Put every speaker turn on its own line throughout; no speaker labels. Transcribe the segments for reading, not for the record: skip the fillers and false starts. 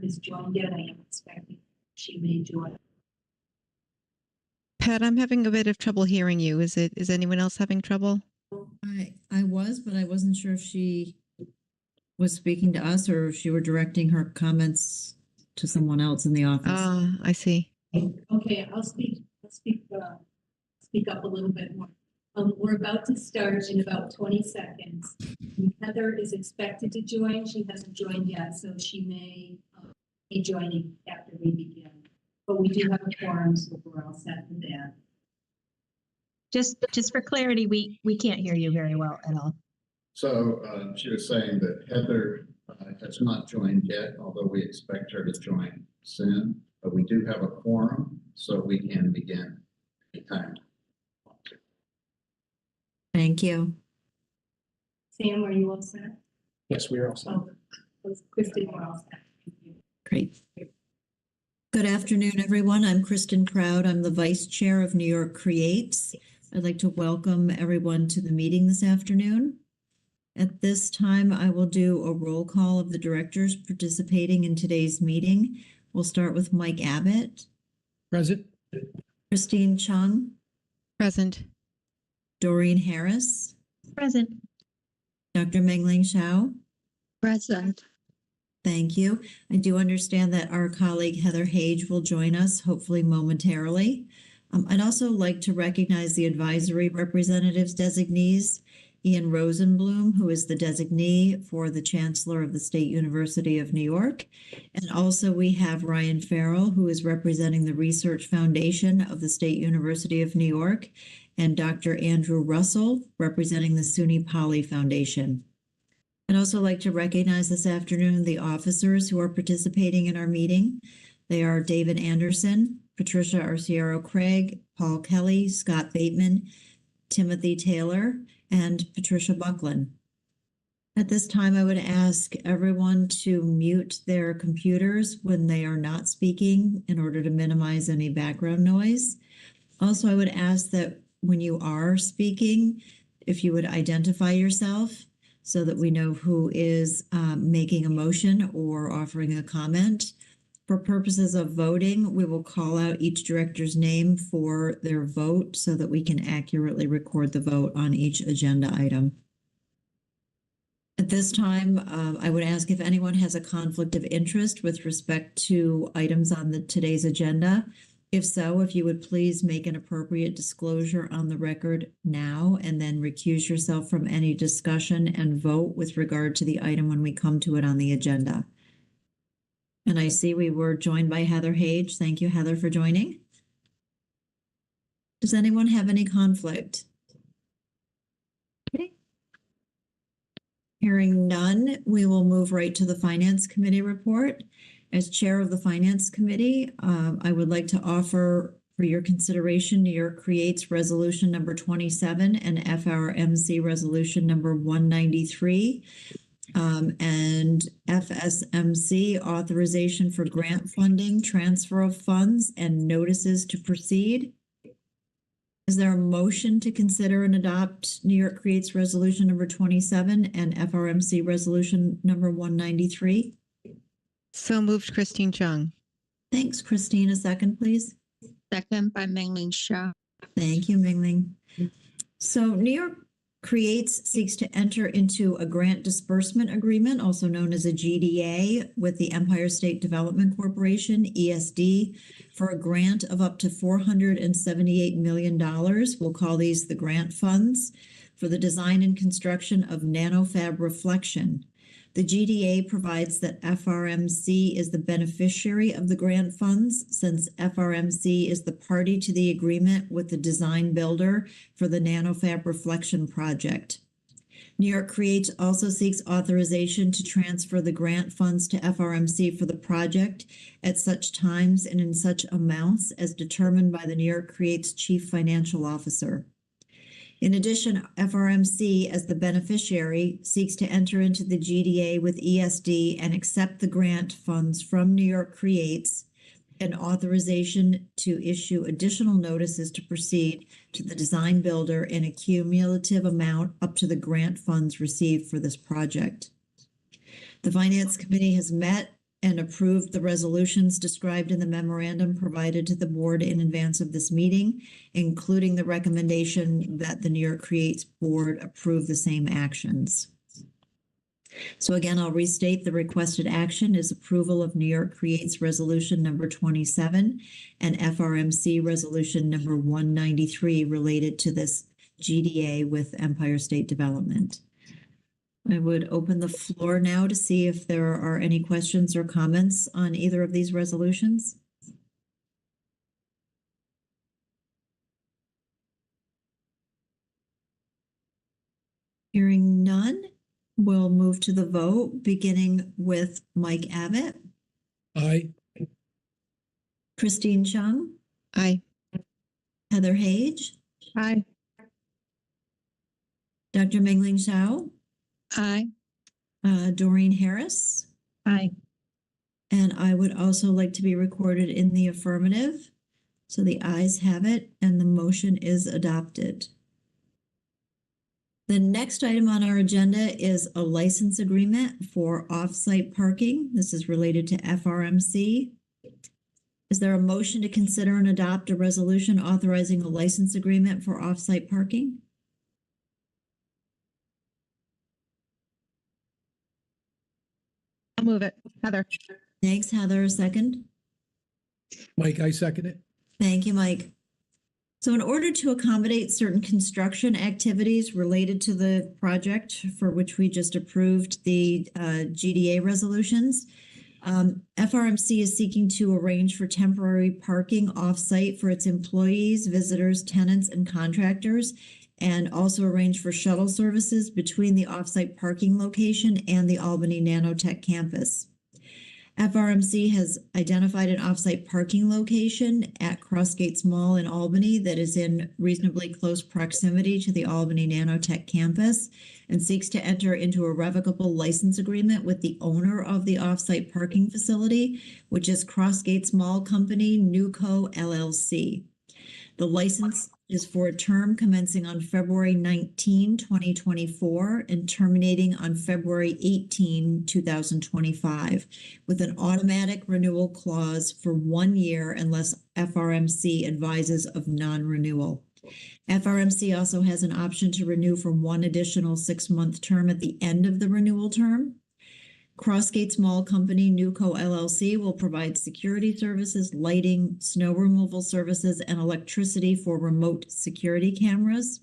has joined yet. I am expecting she may join.
Pat, I'm having a bit of trouble hearing you. Is anyone else having trouble?
I was, but I wasn't sure if she was speaking to us or if she were directing her comments to someone else in the office.
I see.
Okay, I'll speak up a little bit more. We're about to start in about 20 seconds. Heather is expected to join. She hasn't joined yet, so she may be joining after we begin. But we do have a quorum, so we're all set for that.
Just for clarity, we can't hear you very well at all.
So she was saying that Heather has not joined yet, although we expect her to join soon. But we do have a quorum, so we can begin anytime.
Thank you.
Sam, are you all set?
Yes, we are all set.
Oh, Kristen, we're all set. Thank you.
Great. Good afternoon, everyone. I'm Kristen Proud. I'm the Vice Chair of New York Creates. I'd like to welcome everyone to the meeting this afternoon. At this time, I will do a roll call of the directors participating in today's meeting. We'll start with Mike Abbott.
Present.
Christine Chung.
Present.
Doreen Harris.
Present.
Dr. Mengling Shao.
Present.
Thank you. I do understand that our colleague Heather Hage will join us, hopefully momentarily. I'd also like to recognize the advisory representatives designees, Ian Rosenblum, who is the designee for the Chancellor of the State University of New York. And also we have Ryan Farrell, who is representing the Research Foundation of the State University of New York, and Dr. Andrew Russell, representing the SUNY Poly Foundation. I'd also like to recognize this afternoon the officers who are participating in our meeting. They are David Anderson, Patricia Arciero Craig, Paul Kelly, Scott Bateman, Timothy Taylor, and Patricia Buckland. At this time, I would ask everyone to mute their computers when they are not speaking in order to minimize any background noise. Also, I would ask that when you are speaking, if you would identify yourself so that we know who is making a motion or offering a comment. For purposes of voting, we will call out each director's name for their vote so that we can accurately record the vote on each agenda item. At this time, I would ask if anyone has a conflict of interest with respect to items on today's agenda. If so, if you would please make an appropriate disclosure on the record now and then recuse yourself from any discussion and vote with regard to the item when we come to it on the agenda. And I see we were joined by Heather Hage. Thank you, Heather, for joining. Does anyone have any conflict? Okay. Hearing none, we will move right to the Finance Committee report. As Chair of the Finance Committee, I would like to offer for your consideration New York Creates Resolution number 27 and FRMC Resolution number 193 and FSMC authorization for grant funding, transfer of funds, and notices to proceed. Is there a motion to consider and adopt New York Creates Resolution number 27 and FRMC Resolution number 193?
So moved, Christine Chung.
Thanks, Christine. A second, please.
Second by Mengling Shao.
Thank you, Mingling. So New York Creates seeks to enter into a grant disbursement agreement, also known as a GDA, with the Empire State Development Corporation, ESD, for a grant of up to $478 million. We'll call these the grant funds for the design and construction of nanofab reflection. The GDA provides that FRMC is the beneficiary of the grant funds since FRMC is the party to the agreement with the design builder for the nanofab reflection project. New York Creates also seeks authorization to transfer the grant funds to FRMC for the project at such times and in such amounts as determined by the New York Creates Chief Financial Officer. In addition, FRMC, as the beneficiary, seeks to enter into the GDA with ESD and accept the grant funds from New York Creates and authorization to issue additional notices to proceed to the design builder in a cumulative amount up to the grant funds received for this project. The Finance Committee has met and approve the resolutions described in the memorandum provided to the board in advance of this meeting, including the recommendation that the New York Creates Board approve the same actions. So again, I'll restate the requested action is approval of New York Creates Resolution number 27 and FRMC Resolution number 193 related to this GDA with Empire State Development. I would open the floor now to see if there are any questions or comments on either of these resolutions. Hearing none, we'll move to the vote, beginning with Mike Abbott,
Aye.
Christine Chung,
Aye.
Heather Hage,
Aye.
Dr. Mingling Zhao,
Aye.
Doreen Harris,
Aye.
and I would also like to be recorded in the affirmative. So the ayes have it and the motion is adopted. The next item on our agenda is a license agreement for off-site parking. This is related to FRMC. Is there a motion to consider and adopt a resolution authorizing a license agreement for off-site parking?
I'll move it. Heather.
Thanks, Heather. A second.
Mike, I second it.
Thank you, Mike. So in order to accommodate certain construction activities related to the project for which we just approved the GDA resolutions, FRMC is seeking to arrange for temporary parking off-site for its employees, visitors, tenants, and contractors, and also arrange for shuttle services between the off-site parking location and the Albany Nanotech campus. FRMC has identified an off-site parking location at Crossgates Mall in Albany that is in reasonably close proximity to the Albany Nanotech campus and seeks to enter into a revocable license agreement with the owner of the off-site parking facility, which is Crossgates Mall Company, Newco LLC. The license is for a term commencing on February 19, 2024 and terminating on February 18, 2025, with an automatic renewal clause for 1 year unless FRMC advises of non-renewal. FRMC also has an option to renew for 1 additional 6-month term at the end of the renewal term. Crossgates Mall Company, Newco LLC will provide security services, lighting, snow removal services, and electricity for remote security cameras.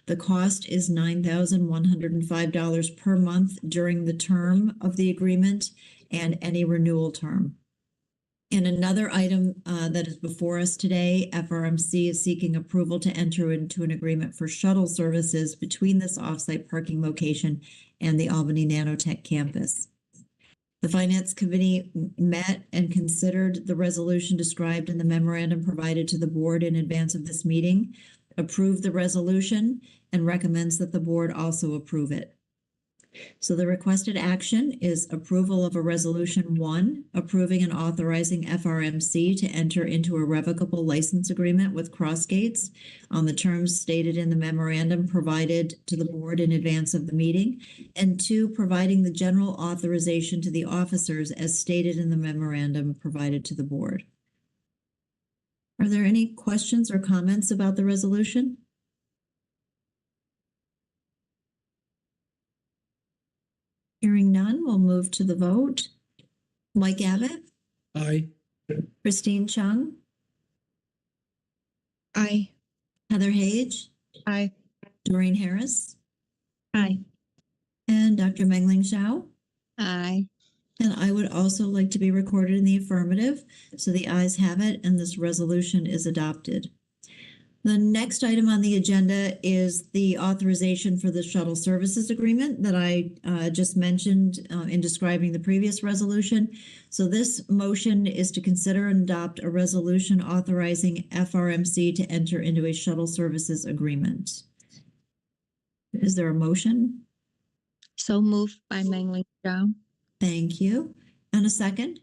The cost is $9,105 per month during the term of the agreement and any renewal term. And another item that is before us today, FRMC is seeking approval to enter into an agreement for shuttle services between this off-site parking location and the Albany Nanotech campus. The Finance Committee met and considered the resolution described in the memorandum provided to the board in advance of this meeting, approved the resolution, and recommends that the board also approve it. So the requested action is approval of a resolution 1, approving and authorizing FRMC to enter into a revocable license agreement with Crossgates on the terms stated in the memorandum provided to the board in advance of the meeting, and 2, providing the general authorization to the officers as stated in the memorandum provided to the board. Are there any questions or comments about the resolution? Hearing none, we'll move to the vote. Mike Abbott,
Aye.
Christine Chung,
Aye.
Heather Hage,
Aye.
Doreen Harris,
Aye.
and Dr. Mengling Zhao.
Aye.
And I would also like to be recorded in the affirmative, so the ayes have it and this resolution is adopted. The next item on the agenda is the authorization for the shuttle services agreement that I just mentioned in describing the previous resolution. So this motion is to consider and adopt a resolution authorizing FRMC to enter into a shuttle services agreement. Is there a motion?
So moved by Mengling Zhao.
Thank you. And a second?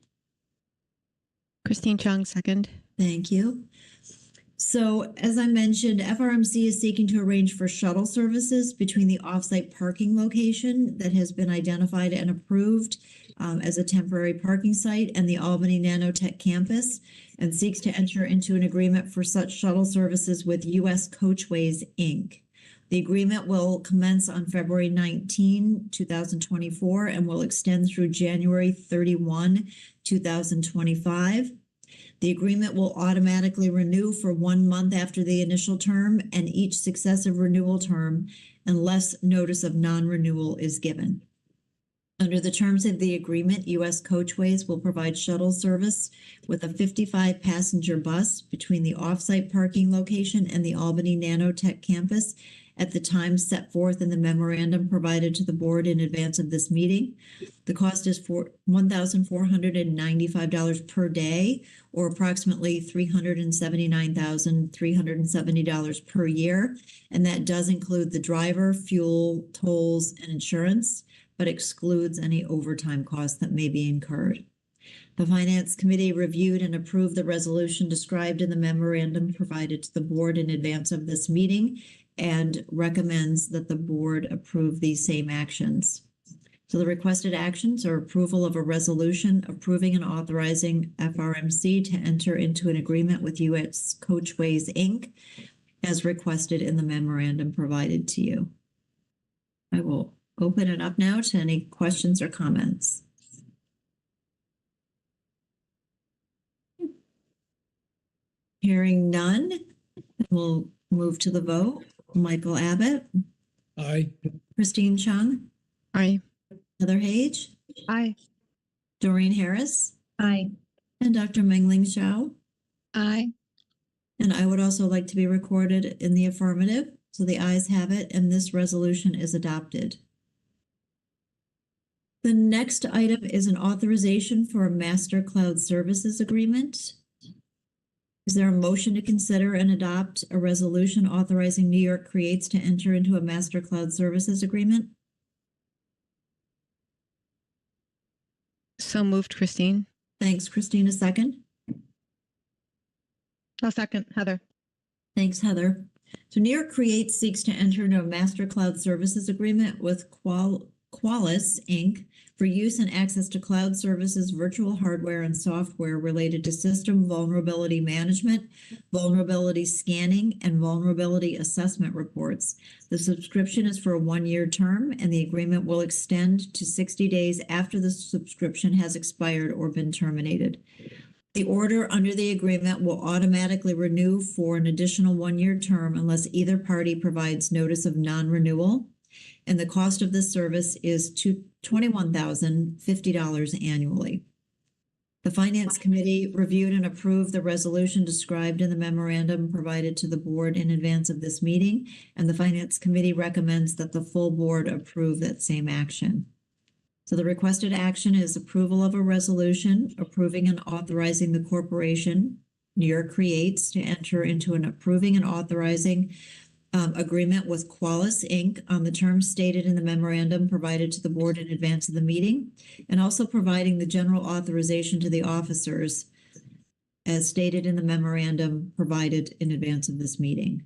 Christine Chung, second.
Thank you. So as I mentioned, FRMC is seeking to arrange for shuttle services between the offsite parking location that has been identified and approved as a temporary parking site and the Albany Nanotech campus, and seeks to enter into an agreement for such shuttle services with US Coachways, Inc. The agreement will commence on February 19, 2024, and will extend through January 31, 2025. The agreement will automatically renew for 1 month after the initial term and each successive renewal term unless notice of non-renewal is given. Under the terms of the agreement, US Coachways will provide shuttle service with a 55-passenger bus between the off-site parking location and the Albany Nanotech campus at the time set forth in the memorandum provided to the board in advance of this meeting. The cost is $1,495 per day, or approximately $379,370 per year. And that does include the driver, fuel, tolls, and insurance, but excludes any overtime costs that may be incurred. The Finance Committee reviewed and approved the resolution described in the memorandum provided to the board in advance of this meeting and recommends that the board approve these same actions. So the requested actions are approval of a resolution approving and authorizing FRMC to enter into an agreement with US Coachways, Inc. as requested in the memorandum provided to you. I will open it up now to any questions or comments. Hearing none, we'll move to the vote. Michael Abbott,
Aye.
Christine Chung,
Aye.
Heather Hage,
Aye.
Doreen Harris,
Aye.
and Dr. Mengling Shao.
Aye.
And I would also like to be recorded in the affirmative. So the ayes have it, and this resolution is adopted. The next item is an authorization for a master cloud services agreement. Is there a motion to consider and adopt a resolution authorizing New York Creates to enter into a master cloud services agreement?
So moved, Christine.
Thanks, Christine. A second.
I'll second, Heather.
Thanks, Heather. So New York Creates seeks to enter into a master cloud services agreement with Qualys, Inc. for use and access to cloud services, virtual hardware, and software related to system vulnerability management, vulnerability scanning, and vulnerability assessment reports. The subscription is for a 1-year term, and the agreement will extend to 60 days after the subscription has expired or been terminated. The order under the agreement will automatically renew for an additional 1-year term unless either party provides notice of non-renewal. And the cost of this service is $21,050 annually. The Finance Committee reviewed and approved the resolution described in the memorandum provided to the board in advance of this meeting, and the Finance Committee recommends that the full board approve that same action. So the requested action is approval of a resolution approving and authorizing the corporation, New York Creates, to enter into an approving and authorizing agreement with Qualys, Inc. on the terms stated in the memorandum provided to the board in advance of the meeting, and also providing the general authorization to the officers as stated in the memorandum provided in advance of this meeting.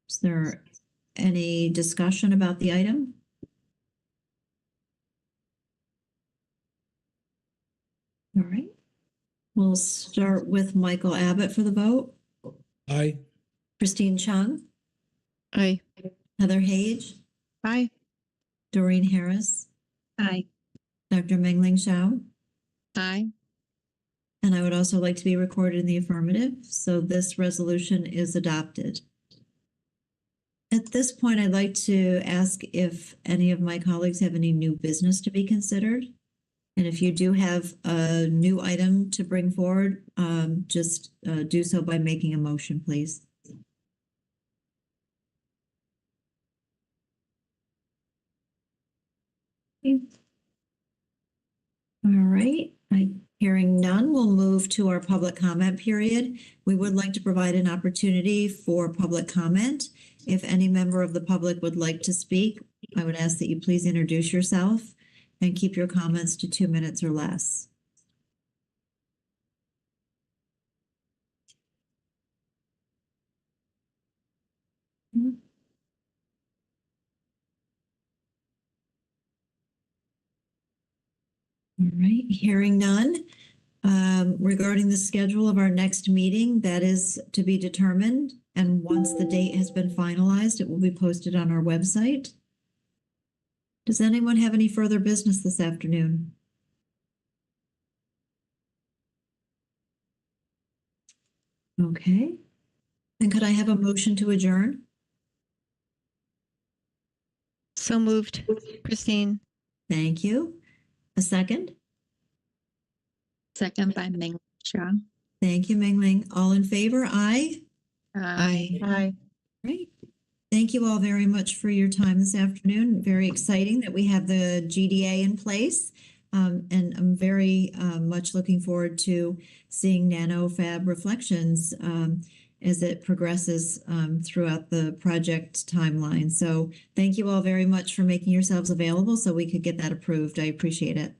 Is there any discussion about the item? All right. We'll start with Michael Abbott for the vote.
Aye.
Christine Chung,
Aye.
Heather Hage,
Aye.
Doreen Harris,
Aye.
Dr. Mengling Shao,
Aye.
and I would also like to be recorded in the affirmative. So this resolution is adopted. At this point, I'd like to ask if any of my colleagues have any new business to be considered. And if you do have a new item to bring forward, just do so by making a motion, please. Okay. All right, hearing none, we'll move to our public comment period. We would like to provide an opportunity for public comment. If any member of the public would like to speak, I would ask that you please introduce yourself and keep your comments to 2 minutes or less. All right, hearing none. Regarding the schedule of our next meeting, that is to be determined. And once the date has been finalized, it will be posted on our website. Does anyone have any further business this afternoon? Okay. And could I have a motion to adjourn?
So moved. Christine.
Thank you. A second?
Second by Ming Xia.
Thank you, Ming Ling. All in favor? Aye.
Aye.
Aye.
Great. Thank you all very much for your time this afternoon. Very exciting that we have the GDA in place. And I'm very much looking forward to seeing NanoFab Reflections as it progresses throughout the project timeline. So thank you all very much for making yourselves available so we could get that approved. I appreciate it.